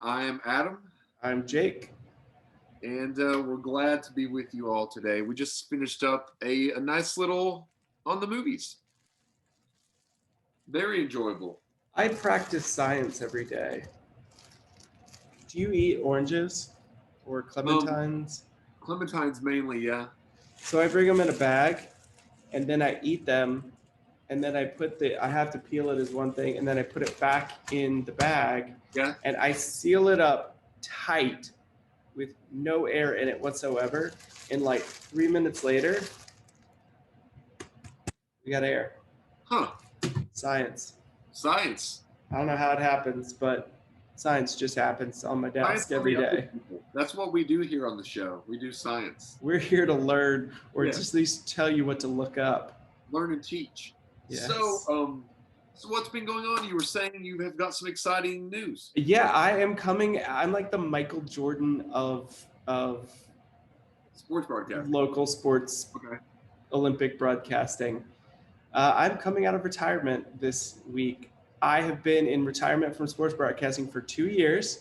I am Adam, I'm Jake. and we're glad to be with you all today. We just finished up a nice little on the movies. Very enjoyable. I practice science every day. Do you eat oranges or Um, clementines? Clementines mainly, yeah. So I bring them in a bag and then I eat them and then I have to peel it as one thing and then I put it back in the bag Yeah. and I seal it up tight with no air in it whatsoever. And like 3 minutes later, we got air. Huh. Science. Science. I don't know how it happens, but science just happens on my Science desk for the every other day. people. That's what we do here on the show. We do science. We're here to learn or Yeah. just at least tell you what to look up. Learn and teach. Yes. So what's been going on? You were saying you have got some exciting news. Yeah, I am coming. I'm like the Michael Jordan of Sports broadcast. local sports Okay. Olympic broadcasting. I'm coming out of retirement this week. I have been in retirement from sports broadcasting for 2 years,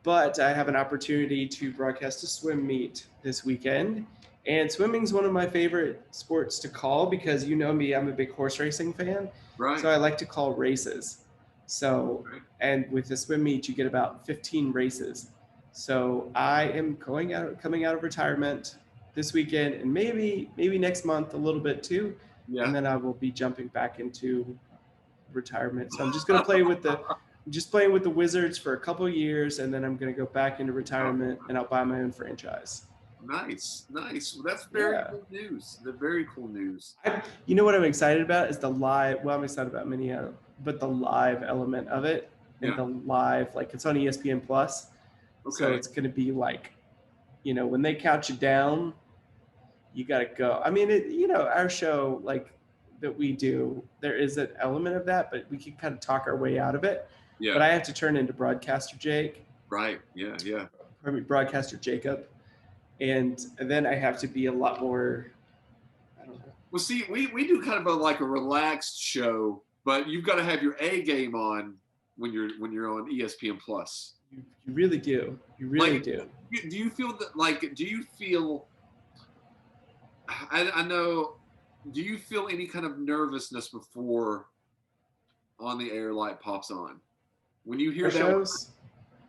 but I have an opportunity to broadcast a swim meet this weekend. And swimming is one of my favorite sports to call because you know me, I'm a big horse racing fan. Right. So I like to call races. So, Okay. and with the swim meet, you get about 15 races. So I am coming out of retirement this weekend and maybe next month a little bit too. Yeah. And then I will be jumping back into retirement. So I'm just going to play with just playing with the Wizards for a couple of years, and then I'm going to go back into retirement, and I'll buy my own franchise. Nice. Well, that's very Yeah. cool news. The very cool news. You know what I'm excited about is the live. Well, I'm excited about many, but the live element of it, and Yeah. the live, like it's on ESPN Plus, so Okay. it's going to be like, when they count you down, you got to go. I mean, our show like that we do, there is an element of that, but we can kind of talk our way out of it. Yeah. But I have to turn into broadcaster Jake. Right. Yeah. Broadcaster Jacob, and then I have to be a lot more. I don't know. Well, see, we do kind of like a relaxed show, but you've got to have your A game on when you're on ESPN Plus. You really do. You really Like, do. Do you feel that? Like, do you feel? I know. Do you feel any kind of nervousness before on the air light pops on? When you hear Our that? shows?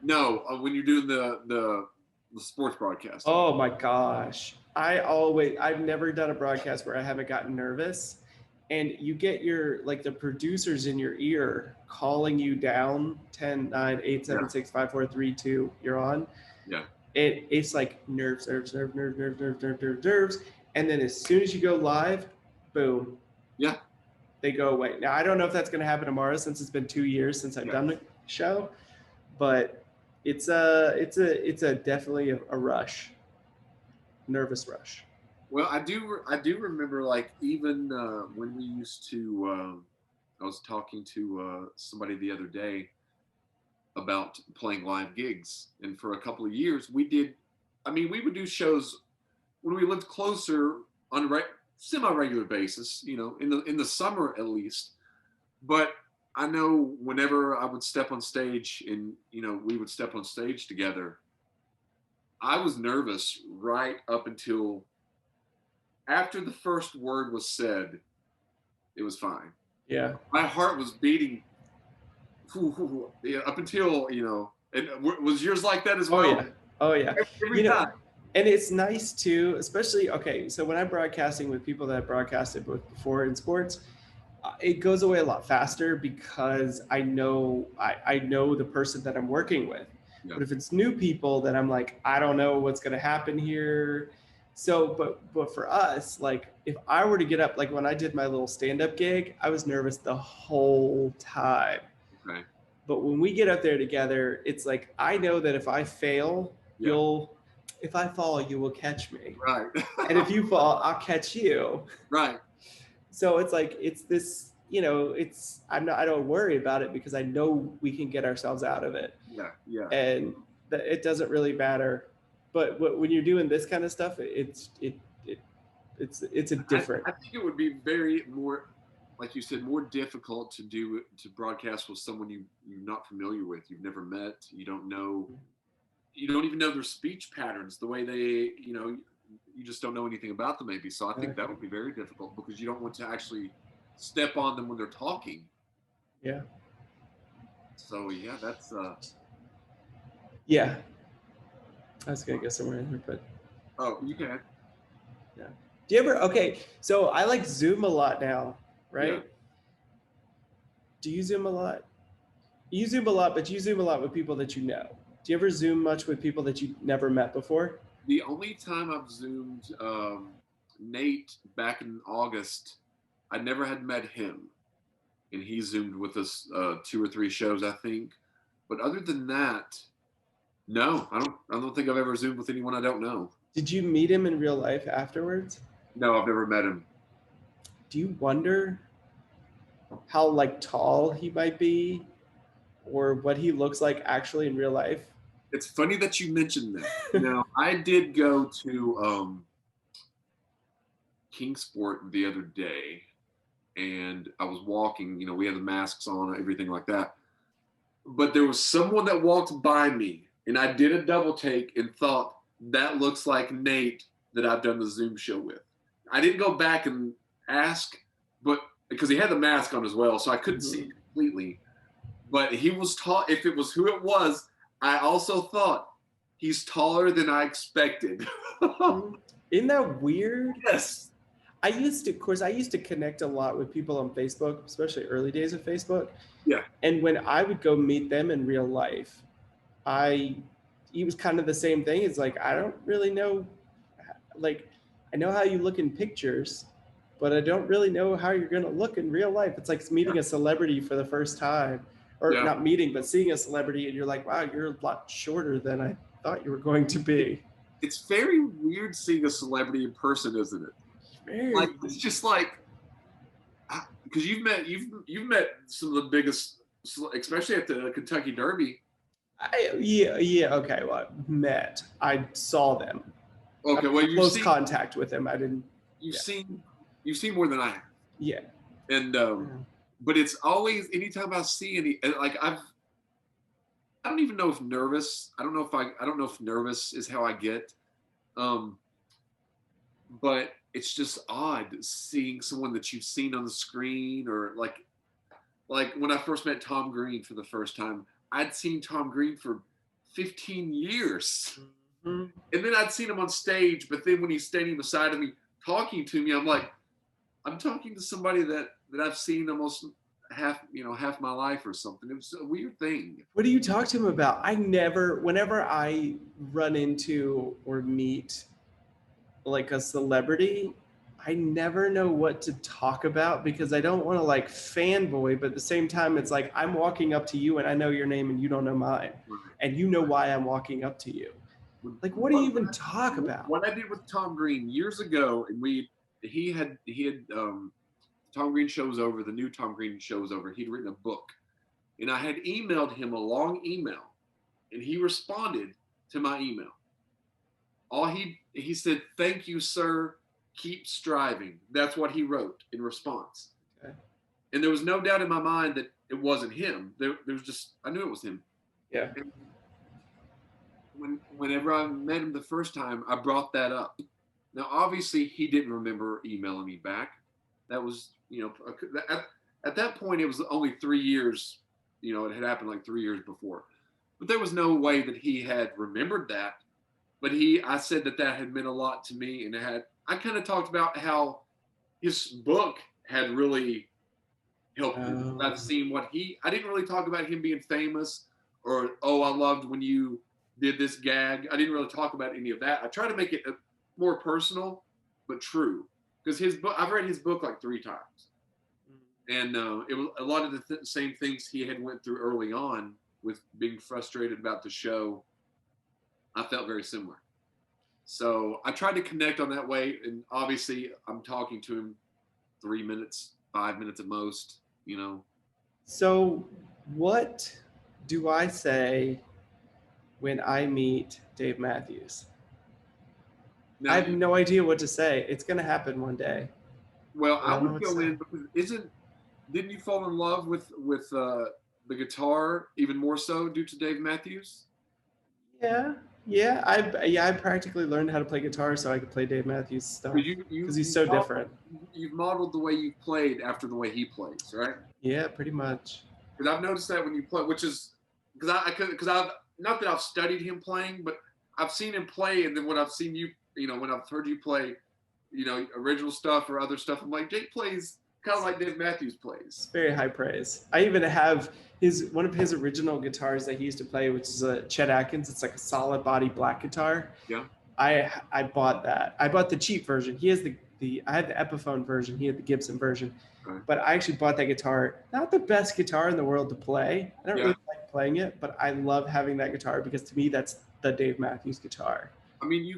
No, when you're doing the sports broadcast. Oh my gosh. I've never done a broadcast where I haven't gotten nervous. And you get the producers in your ear calling you down 10, 9, 8, 7, 6, 5, 4, 3, 2, you're on. Yeah. It's like nerves. And then as soon as you go live, boom. Yeah. They go away. Now, I don't know if that's going to happen tomorrow since it's been 2 years since I've done the show, but it's definitely a rush, nervous rush. Well, I do remember, like, even when we used to. I was talking to somebody the other day about playing live gigs, and for a couple of years we did. I mean, we would do shows when we lived closer on a semi-regular basis, in the summer at least. But I know whenever I would step on stage and we would step on stage together, I was nervous right up until after the first word was said. It was fine. Yeah. My heart was beating up until, and was yours like that as well? Oh yeah. Every time. And it's nice too, especially, okay, so when I'm broadcasting with people that I've broadcasted with before in sports, it goes away a lot faster because I know the person that I'm working with. Yeah. But if it's new people, then I'm like, I don't know what's going to happen here. So, but for us, like if I were to get up, like when I did my little stand-up gig, I was nervous the whole time. Okay. But when we get up there together, it's like, I know that if I fail, if I fall, you will catch me. Right. And if you fall, I'll catch you. Right. So it's like, it's this, I don't worry about it because I know we can get ourselves out of it. Yeah. And it doesn't really matter. But when you're doing this kind of stuff, it's a different. I think it would be very more like you said, more difficult to broadcast with someone you're not familiar with, you've never met, you don't know, you don't even know their speech patterns, the way they, you just don't know anything about them maybe. So I think that would be very difficult because you don't want to actually step on them when they're talking. Yeah. So yeah, that's Yeah. I was gonna go somewhere in here, but oh, you can. yeah. Do you ever? Okay, so I like Zoom a lot now, right? Yeah. Do you Zoom a lot? You Zoom a lot, but you Zoom a lot with people that you know. Do you ever Zoom much with people that you never met before? The only time I've Zoomed Nate back in August, I never had met him, and he Zoomed with us 2 or 3 shows, I think. But other than that, no, I don't think I've ever Zoomed with anyone I don't know. Did you meet him in real life afterwards? No, I've never met him. Do you wonder how like tall he might be, or what he looks like actually in real life? It's funny that you mentioned that. Now, I did go to Kingsport the other day, and I was walking. We had the masks on, everything like that. But there was someone that walked by me, and I did a double take and thought, that looks like Nate that I've done the Zoom show with. I didn't go back and ask, but because he had the mask on as well, so I couldn't see it completely. But he was tall. If it was who it was, I also thought he's taller than I expected. Isn't that weird? Yes. I used to connect a lot with people on Facebook, especially early days of Facebook. Yeah. And when I would go meet them in real life, it was kind of the same thing. It's like, I don't really know, like, I know how you look in pictures, but I don't really know how you're going to look in real life. It's like meeting a celebrity for the first time, or not meeting, but seeing a celebrity, and you're like, wow, you're a lot shorter than I thought you were going to be. It's very weird seeing a celebrity in person, isn't it? Like, it's just like, because you've met some of the biggest, especially at the Kentucky Derby. Yeah. Okay. Well, I saw them. Okay. Well, you've close contact with them. I didn't. You've seen more than I have. Yeah. And but it's always, anytime I see any, like I don't even know if nervous. I don't know if nervous is how I get. But it's just odd seeing someone that you've seen on the screen, or like when I first met Tom Green for the first time, I'd seen Tom Green for 15 years. And then I'd seen him on stage, but then when he's standing beside of me talking to me, I'm like, I'm talking to somebody that I've seen almost half my life or something. It was a weird thing. What do you talk to him about? Whenever I run into or meet like a celebrity, I never know what to talk about, because I don't want to like fanboy, but at the same time, it's like, I'm walking up to you and I know your name and you don't know mine. And you know why I'm walking up to you. Like, what do you even talk about? What I did with Tom Green years ago, and he had Tom Green show was over, the new Tom Green show was over. He'd written a book, and I had emailed him a long email, and he responded to my email. He said, "Thank you, sir. Keep striving." That's what he wrote in response. Okay. And there was no doubt in my mind that it wasn't him. There was just, I knew it was him. Yeah. And whenever I met him the first time, I brought that up. Now, obviously, he didn't remember emailing me back. That was, at that point, it was only 3 years. It had happened like 3 years before. But there was no way that he had remembered that. But I said that had meant a lot to me, and I kind of talked about how his book had really helped me. I've seen I didn't really talk about him being famous, or, oh, I loved when you did this gag. I didn't really talk about any of that. I try to make it more personal, but true. Because his book, I've read his book like 3 times. And it was a lot of the same things he had went through early on with being frustrated about the show. I felt very similar. So I tried to connect on that way. And obviously I'm talking to him 3 minutes, 5 minutes at most, So what do I say when I meet Dave Matthews? Now, I have no idea what to say. It's going to happen one day. Well, I would go in, because didn't you fall in love with the guitar even more so due to Dave Matthews? Yeah, I practically learned how to play guitar so I could play Dave Matthews stuff Because because he's so different. you've modeled the way you played after the way he plays, right? Yeah, pretty much. Because I've noticed that when you play, which is because I've not that I've studied him playing, but I've seen him play, and then when I've seen you, when I've heard you play, original stuff or other stuff, I'm like, Jake plays kind of like Dave Matthews plays. It's very high praise. I even have one of his original guitars that he used to play, which is a Chet Atkins. It's like a solid body black guitar. Yeah. I bought that. I bought the cheap version. He has I had the Epiphone version. He had the Gibson version. Right. But I actually bought that guitar. Not the best guitar in the world to play. I don't really like playing it, but I love having that guitar because to me that's the Dave Matthews guitar. I mean,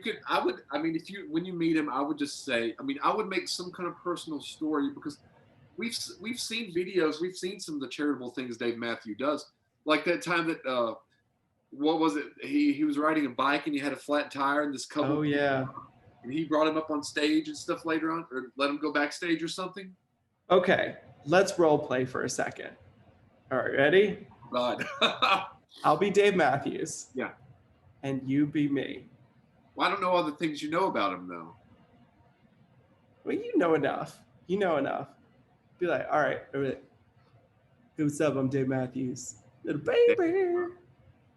when you meet him, I would just say, I would make some kind of personal story because we've seen videos, we've seen some of the charitable things Dave Matthews does, like that time that what was it? He was riding a bike and he had a flat tire and this couple. Oh yeah. And he brought him up on stage and stuff later on, or let him go backstage or something. Okay, let's role play for a second. All right, ready? God. I'll be Dave Matthews. Yeah. And you be me. Well, I don't know all the things you know about him, though. Well, you know enough. You know enough. Be like, all right, what's up? I'm Dave Matthews. Little baby.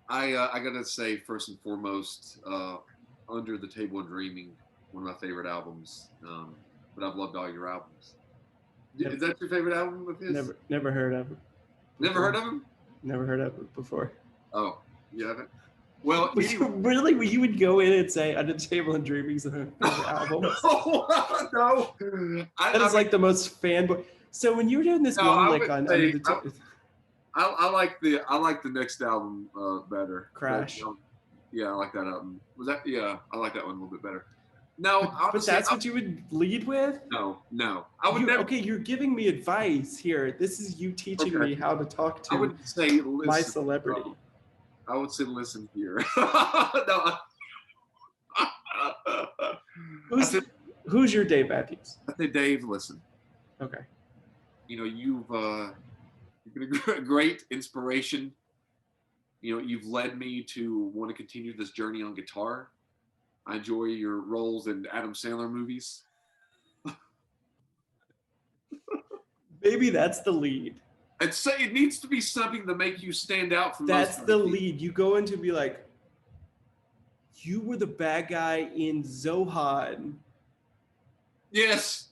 I gotta say, first and foremost, Under the Table and Dreaming, one of my favorite albums. But I've loved all your albums. Is that your favorite album of his? Never heard of him. Never heard of him? Never heard of it before. Oh, you haven't? Well, really, you would go in and say Under the Table and Dreaming is a favorite album? No. That is like the most fanboy. So when you were doing this on Under the Table, I like the next album better. Crash. Yeah, I like that album. Yeah, I like that one a little bit better. No, but that's what you would lead with? No. I would never. Okay, you're giving me advice here. This is you teaching me how to talk to I would say, my celebrity. I would say, listen here. No. Who's your Dave Matthews? I say, Dave, listen. Okay. You've been a great inspiration. You've led me to want to continue this journey on guitar. I enjoy your roles in Adam Sandler movies. Maybe that's the lead. It needs to be something to make you stand out from. That's the lead. You go into be like, you were the bad guy in Zohan. Yes,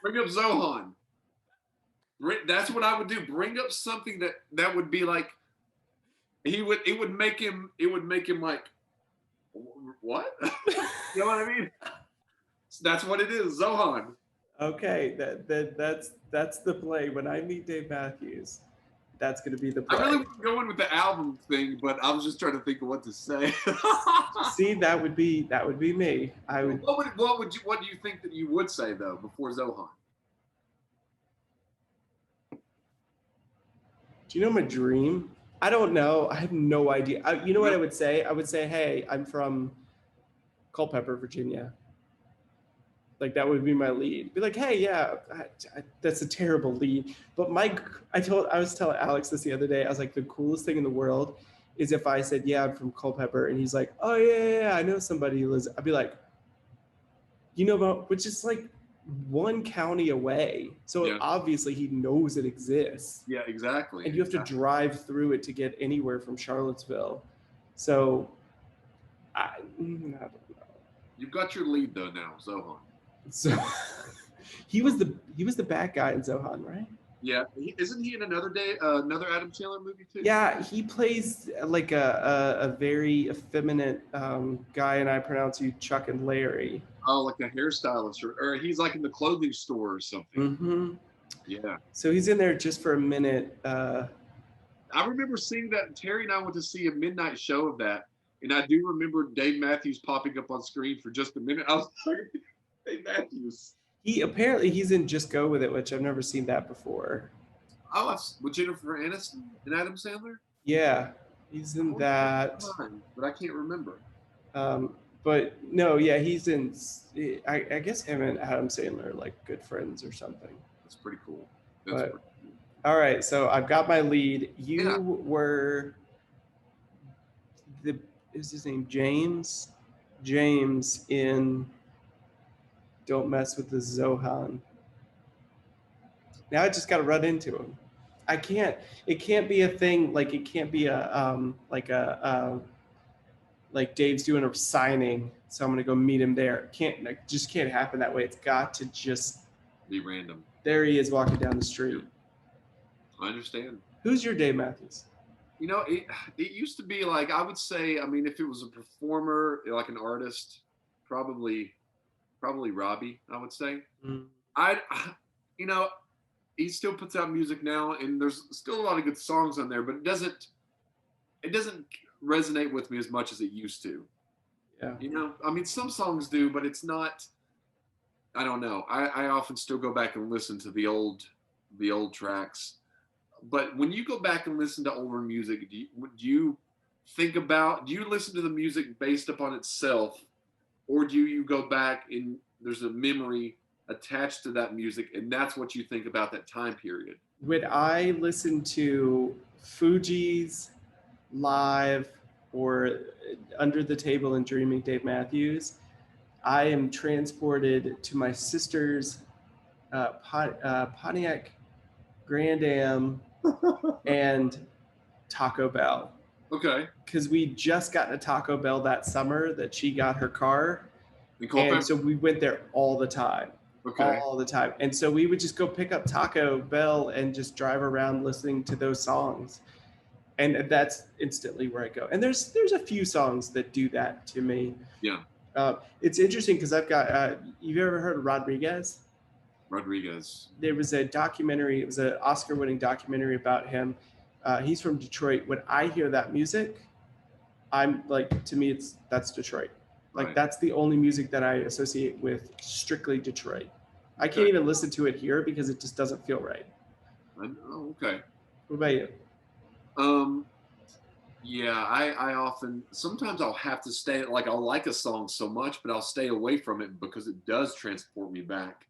bring up Zohan. That's what I would do. Bring up something that would be like. It would make him like. What? You know what I mean? That's what it is, Zohan. Okay, that's the play. When I meet Dave Matthews, that's going to be the play. I really was going with the album thing, but I was just trying to think of what to say. See, that would be me. I would. What do you think that you would say though before Zohan? Do you know my dream? I don't know. I have no idea. You know what I would say? I would say, hey, I'm from Culpeper, Virginia. Like that would be my lead. Be like, hey, yeah, that's a terrible lead. But I was telling Alex this the other day. I was like, the coolest thing in the world is if I said, yeah, I'm from Culpeper, and he's like, oh yeah, I know somebody who lives. I'd be like, which is like one county away. So obviously he knows it exists. Yeah, exactly. And you have to drive through it to get anywhere from Charlottesville. So I don't know. You've got your lead though now, Zohan. So he was the bad guy in Zohan, right? Yeah. Isn't he in another Adam Sandler movie too? Yeah, he plays like a very effeminate guy, and I pronounce you Chuck and Larry. Oh, like a hairstylist, or he's like in the clothing store or something. Mm-hmm. Yeah. So he's in there just for a minute. I remember seeing that. Terry and I went to see a midnight show of that, and I do remember Dave Matthews popping up on screen for just a minute. I was like, Dave Matthews. He's in Just Go With It, which I've never seen that before. Oh, with Jennifer Aniston and Adam Sandler? Yeah, he's in that. But I can't remember. But no, yeah, he's in. I guess him and Adam Sandler are like good friends or something. That's pretty cool. All right, so I've got my lead. You Yeah. were the is his name James? James in Don't Mess with the Zohan. Now I just got to run into him. I can't. It can't be a thing. Like it can't be a like a like Dave's doing a signing, so I'm gonna go meet him there. It can't like just can't happen that way. It's got to just Be random. there he is walking down the street. I understand. Who's your Dave Matthews? You know, it used to be like I would say. I mean, if it was a performer, like an artist, probably Robbie. I would say. Mm. I, you know, he still puts out music now, and there's still a lot of good songs on there, but it doesn't resonate with me as much as it used to. Yeah. You know, I mean, some songs do, but it's not. I don't know. I often still go back and listen to the old tracks. But when you go back and listen to older music, do you do you listen to the music based upon itself, or do you go back and there's a memory attached to that music, and that's what you think about that time period? When I listen to Fugees live or Under the Table and Dreaming Dave Matthews, I am transported to my sister's Pontiac Grand Am and Taco Bell. Okay. Because we just got a Taco Bell that summer that she got her car. And And so we went there all the time. okay. All the time. And so we would just go pick up Taco Bell and just drive around listening to those songs. And that's instantly where I go. And there's a few songs that do that to me. Yeah. It's interesting because I've got, you've ever heard of Rodriguez? Rodriguez. There was a documentary, it was an Oscar-winning documentary about him. He's from Detroit. When I hear that music, I'm like, to me, that's Detroit. Like Right. that's the only music that I associate with strictly Detroit. I can't Okay. even listen to it here because it just doesn't feel right. Oh, okay. What about you? Yeah, I often sometimes I'll have to stay like I'll like a song so much, but I'll stay away from it because it does transport me back.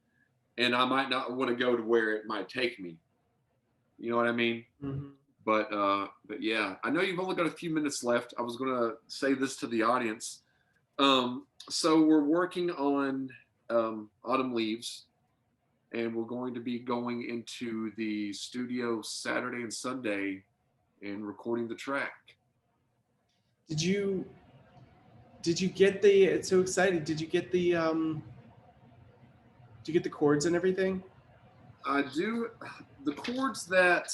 And I might not want to go to where it might take me. You know what I mean? Mm-hmm. But yeah, I know you've only got a few minutes left. I was gonna say this to the audience. So we're working on Autumn Leaves, and we're going to be going into the studio Saturday and Sunday and recording the track. Did you get the? It's so exciting. Did you get the chords and everything? I do the chords that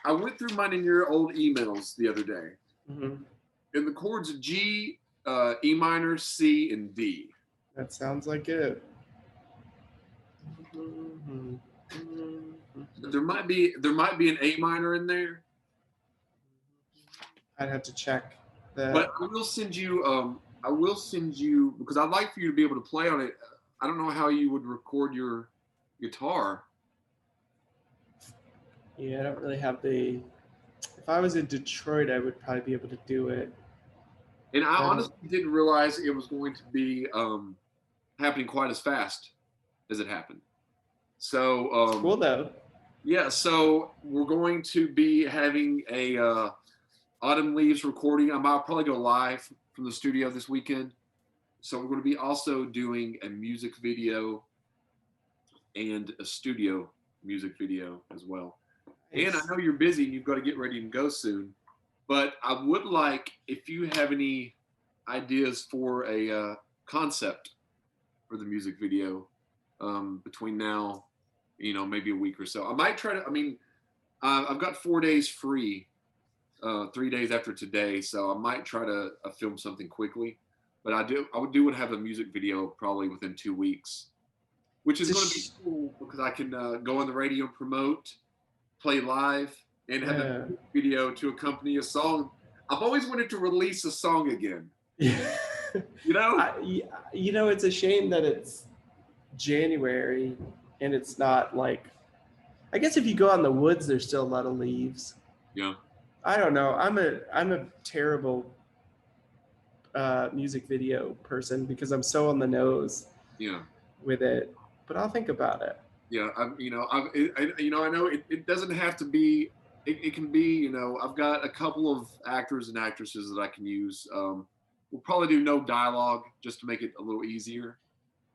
I went through mine in your old emails the other day. Mm-hmm. And the chords are G, E minor, C, and D. That sounds like it. Mm-hmm. Mm-hmm. There might be an A minor in there. I'd have to check that. But I will send you because I'd like for you to be able to play on it. I don't know how you would record your guitar. Yeah, I don't really have the. If I was in Detroit, I would probably be able to do it. And I honestly didn't realize it was going to be happening quite as fast as it happened. So Cool though. yeah, so we're going to be having a Autumn Leaves recording. I'll probably go live from the studio this weekend. So we're going to be also doing a music video and a studio music video as well. And I know you're busy and you've got to get ready and go soon, but I would like if you have any ideas for a concept for the music video between now, maybe a week or so. I might try to. I mean, I've got 4 days free, 3 days after today, so I might try to film something quickly. But I would have a music video probably within 2 weeks, which is going to be cool because I can go on the radio and promote, play live, and have a video to accompany a song. I've always wanted to release a song again. Yeah. It's a shame that it's January and it's not like. I guess if you go out in the woods, there's still a lot of leaves. Yeah. I don't know. I'm a terrible music video person because I'm so on the nose. Yeah. With it, but I'll think about it. Yeah, I know it doesn't have to be. It can be, I've got a couple of actors and actresses that I can use. We'll probably do no dialogue just to make it a little easier.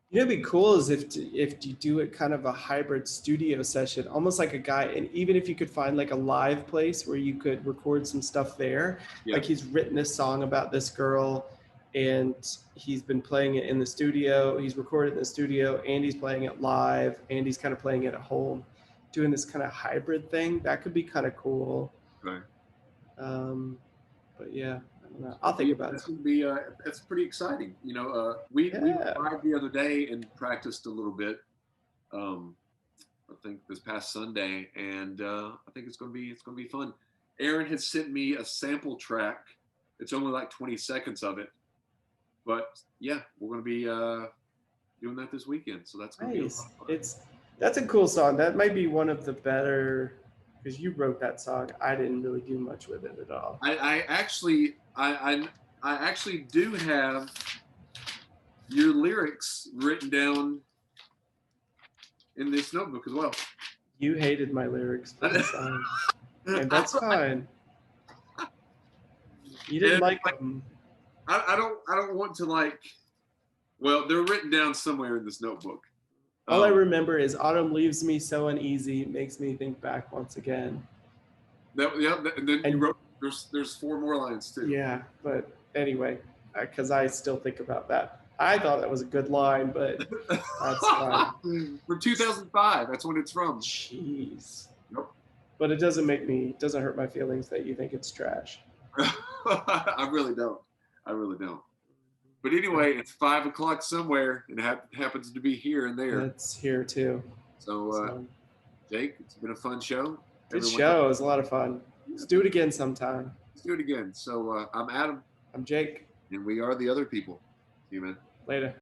You know, what'd be cool is if you do it kind of a hybrid studio session, almost like a guy, and even if you could find like a live place where you could record some stuff there, Yeah. like he's written a song about this girl, and he's been playing it in the studio. He's recorded in the studio, and he's playing it live, and he's kind of playing it at home, doing this kind of hybrid thing. That could be kind of cool. Right. But yeah. I'll think about it. That's pretty exciting. We arrived the other day and practiced a little bit. I think this past Sunday, and I think it's gonna be fun. Aaron has sent me a sample track. It's only like 20 seconds of it, but yeah, we're gonna be doing that this weekend. So that's gonna be a lot of fun. That's a cool song. That might be one of the better, because you wrote that song. I didn't really do much with it at all. I actually do have your lyrics written down in this notebook as well. You hated my lyrics for the song, and that's fine. You didn't like them. I don't want to well, they're written down somewhere in this notebook. All I remember is autumn leaves me so uneasy, makes me think back once again. And then you wrote, there's 4 more lines too. Yeah, but anyway, because I still think about that. I thought that was a good line, but that's fine. From 2005, that's when it's from. Jeez. Yep. But it doesn't hurt my feelings that you think it's trash. I really don't. But anyway, it's 5 o'clock somewhere, and it happens to be here and there. It's here too. So, Jake, it's been a fun show. Good show. It was a lot of fun. Let's do it again sometime. Let's do it again. So I'm Adam. I'm Jake. And we are the other people. See you, man. Later.